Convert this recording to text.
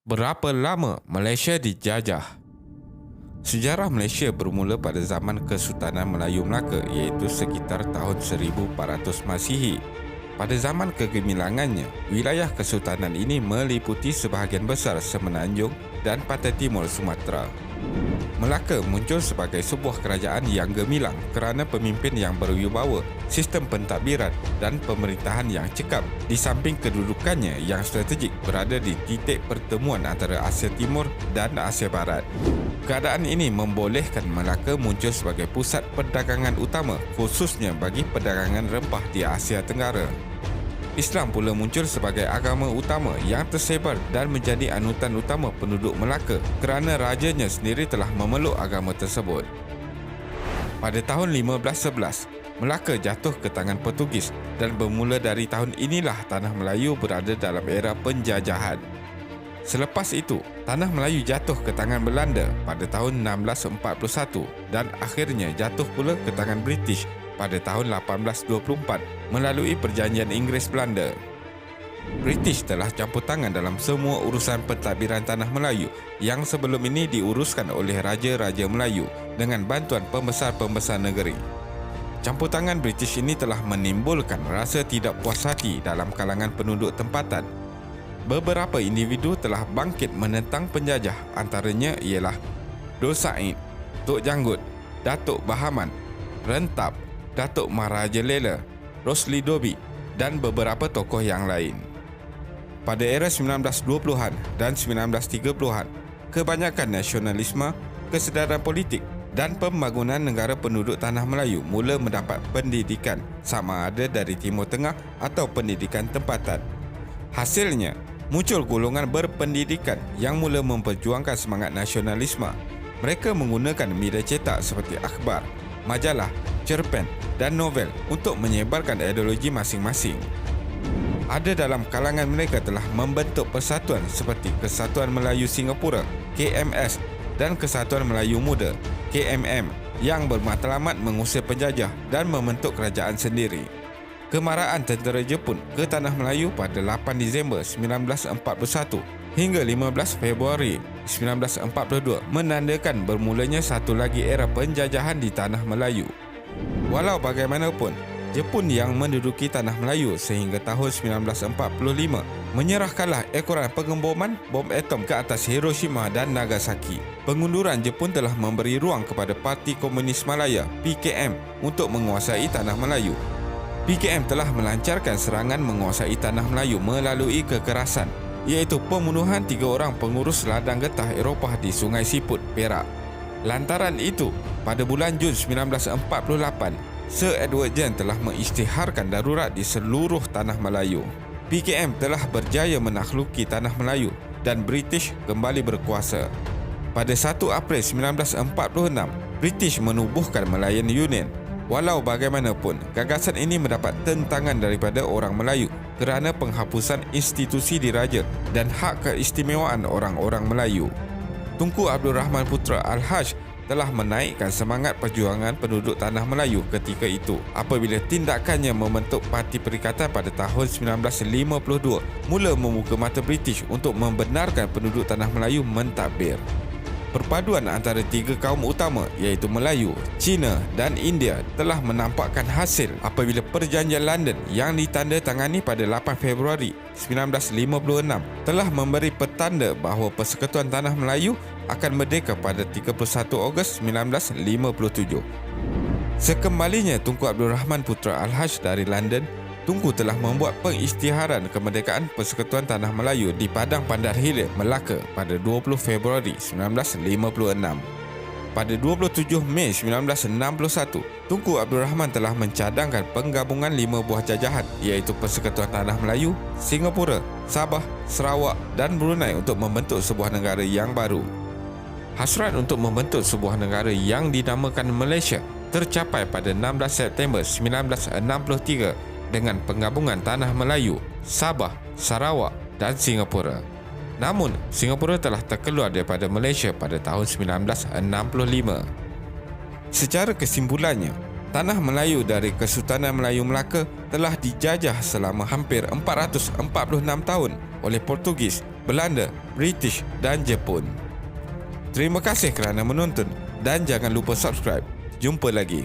Berapa lama Malaysia dijajah? Sejarah Malaysia bermula pada zaman Kesultanan Melayu Melaka iaitu sekitar tahun 1400 Masihi. Pada zaman kegemilangannya, wilayah kesultanan ini meliputi sebahagian besar semenanjung dan pantai timur Sumatera. Melaka muncul sebagai sebuah kerajaan yang gemilang kerana pemimpin yang berwibawa, sistem pentadbiran dan pemerintahan yang cekap di samping kedudukannya yang strategik berada di titik pertemuan antara Asia Timur dan Asia Barat. Keadaan ini membolehkan Melaka muncul sebagai pusat perdagangan utama khususnya bagi perdagangan rempah di Asia Tenggara. Islam pula muncul sebagai agama utama yang tersebar dan menjadi anutan utama penduduk Melaka kerana rajanya sendiri telah memeluk agama tersebut. Pada tahun 1511, Melaka jatuh ke tangan Portugis dan bermula dari tahun inilah Tanah Melayu berada dalam era penjajahan. Selepas itu, Tanah Melayu jatuh ke tangan Belanda pada tahun 1641 dan akhirnya jatuh pula ke tangan British pada tahun 1824 melalui perjanjian Inggeris-Belanda. British telah campur tangan dalam semua urusan pentadbiran Tanah Melayu yang sebelum ini diuruskan oleh Raja-Raja Melayu dengan bantuan pembesar-pembesar negeri. Campur tangan British ini telah menimbulkan rasa tidak puas hati dalam kalangan penduduk tempatan. Beberapa individu telah bangkit menentang penjajah, antaranya ialah Dor Said, Tok Janggut, Datuk Bahaman, Rentap, Datuk Maharajalela, Rosli Dobi dan beberapa tokoh yang lain. Pada era 1920-an dan 1930-an, kebanyakan nasionalisme, kesedaran politik dan pembangunan negara penduduk Tanah Melayu mula mendapat pendidikan sama ada dari Timur Tengah atau pendidikan tempatan. Hasilnya, muncul golongan berpendidikan yang mula memperjuangkan semangat nasionalisme. Mereka menggunakan media cetak seperti akhbar, majalah, cerpen dan novel untuk menyebarkan ideologi masing-masing. Ada dalam kalangan mereka telah membentuk persatuan seperti Kesatuan Melayu Singapura (KMS) dan Kesatuan Melayu Muda (KMM) yang bermatlamat mengusir penjajah dan membentuk kerajaan sendiri. Kemarahan tentera Jepun ke Tanah Melayu pada 8 Disember 1941 hingga 15 Februari 1942 menandakan bermulanya satu lagi era penjajahan di Tanah Melayu. Walau bagaimanapun, Jepun yang menduduki Tanah Melayu sehingga tahun 1945 menyerahkanlah ekoran pengemboman bom atom ke atas Hiroshima dan Nagasaki. Pengunduran Jepun telah memberi ruang kepada Parti Komunis Malaya (PKM) untuk menguasai Tanah Melayu. PKM telah melancarkan serangan menguasai Tanah Melayu melalui kekerasan, iaitu pembunuhan 3 orang pengurus ladang getah Eropah di Sungai Siput, Perak. Lantaran itu, pada bulan Jun 1948, Sir Edward John telah mengisytiharkan darurat di seluruh Tanah Melayu. PKM telah berjaya menakhluki Tanah Melayu dan British kembali berkuasa. Pada 1 April 1946, British menubuhkan Malayan Union. Walau bagaimanapun, gagasan ini mendapat tentangan daripada orang Melayu kerana penghapusan institusi diraja dan hak keistimewaan orang-orang Melayu. Tunku Abdul Rahman Putra Al-Haj telah menaikkan semangat perjuangan penduduk Tanah Melayu ketika itu apabila tindakannya membentuk Parti Perikatan pada tahun 1952 mula membuka mata British untuk membenarkan penduduk Tanah Melayu mentadbir. Perpaduan antara 3 kaum utama iaitu Melayu, Cina dan India telah menampakkan hasil apabila Perjanjian London yang ditandatangani pada 8 Februari 1956 telah memberi petanda bahawa Persekutuan Tanah Melayu akan merdeka pada 31 Ogos 1957. Sekembalinya Tunku Abdul Rahman Putra Al-Haj dari London, Tunku telah membuat pengisytiharan kemerdekaan Persekutuan Tanah Melayu di Padang Bandar Hilir, Melaka pada 20 Februari 1956. Pada 27 Mei 1961, Tunku Abdul Rahman telah mencadangkan penggabungan 5 buah jajahan iaitu Persekutuan Tanah Melayu, Singapura, Sabah, Sarawak dan Brunei untuk membentuk sebuah negara yang baru. Hasrat untuk membentuk sebuah negara yang dinamakan Malaysia tercapai pada 16 September 1963 dengan penggabungan Tanah Melayu, Sabah, Sarawak dan Singapura. Namun, Singapura telah terkeluar daripada Malaysia pada tahun 1965. Secara kesimpulannya, Tanah Melayu dari Kesultanan Melayu Melaka telah dijajah selama hampir 446 tahun oleh Portugis, Belanda, British dan Jepun. Terima kasih kerana menonton dan jangan lupa subscribe. Jumpa lagi.